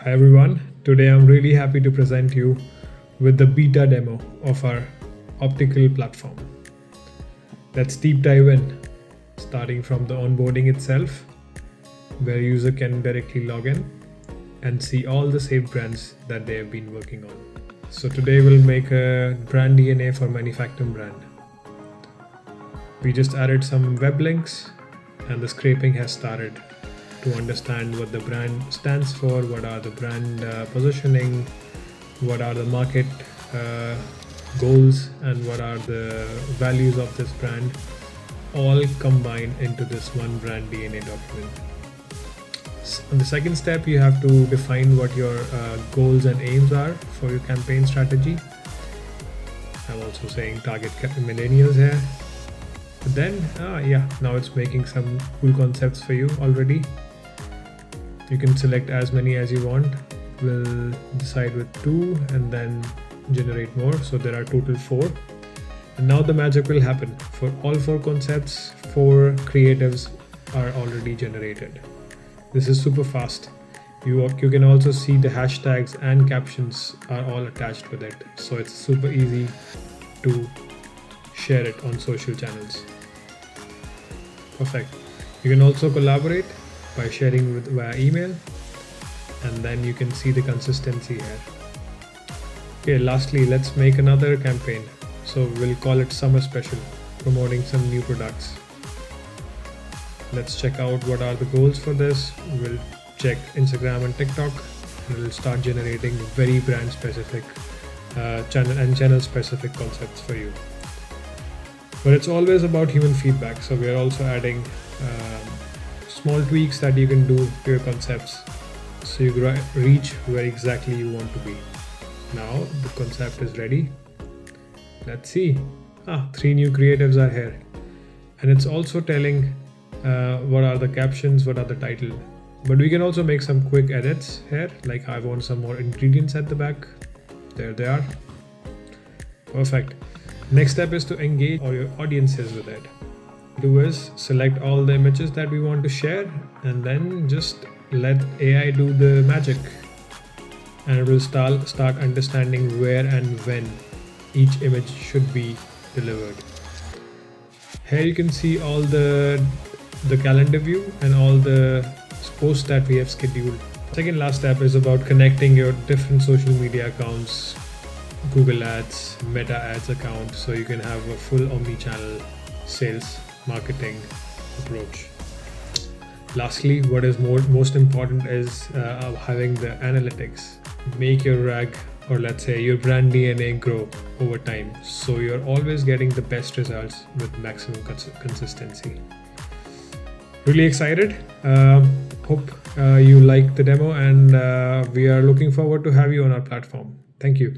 Hi everyone, today I'm really happy to present you with the beta demo of our Optcl platform. Let's deep dive in, starting from the onboarding itself, where user can directly log in and see all the saved brands that they have been working on. So today we'll make a brand DNA for manufacturing brand. We just added some web links and the scraping has started to understand what the brand stands for, what are the brand positioning, what are the market goals, and what are the values of this brand, all combined into this one brand DNA document. In the second step, you have to define what your goals and aims are for your campaign strategy. I'm also saying target millennials here. But then, now it's making some cool concepts for you already. You can select as many as you want. We'll decide with 2 and then generate more. So there are total 4. And now the magic will happen. For all 4 concepts, 4 creatives are already generated. This is super fast. You can also see the hashtags and captions are all attached with it. So it's super easy to share it on social channels. Perfect. You can also collaborate by sharing via email, and then you can see the consistency here. Okay, lastly, let's make another campaign. So we'll call it Summer Special, promoting some new products. Let's check out what are the goals for this. We'll check Instagram and TikTok, and we'll start generating very brand specific channel specific concepts for you. But it's always about human feedback. So we are also adding small tweaks that you can do to your concepts so you reach where exactly you want to be. Now the concept is ready. Let's see. 3 new creatives are here, and it's also telling what are the captions, what are the title. But we can also make some quick edits here, like I want some more ingredients at the back. There they are. Perfect. Next step is to engage all your audiences with it. Do is select all the images that we want to share, and then just let AI do the magic, and it will start understanding where and when each image should be delivered. Here you can see all the calendar view and all the posts that we have scheduled. Second last step is about connecting your different social media accounts, Google Ads, Meta Ads account, so you can have a full omni-channel sales marketing approach. Lastly, what is most important is having the analytics. Make your RAG, or let's say your brand DNA, grow over time, so you're always getting the best results with maximum consistency. Really excited. Hope you like the demo, and we are looking forward to have you on our platform. Thank you.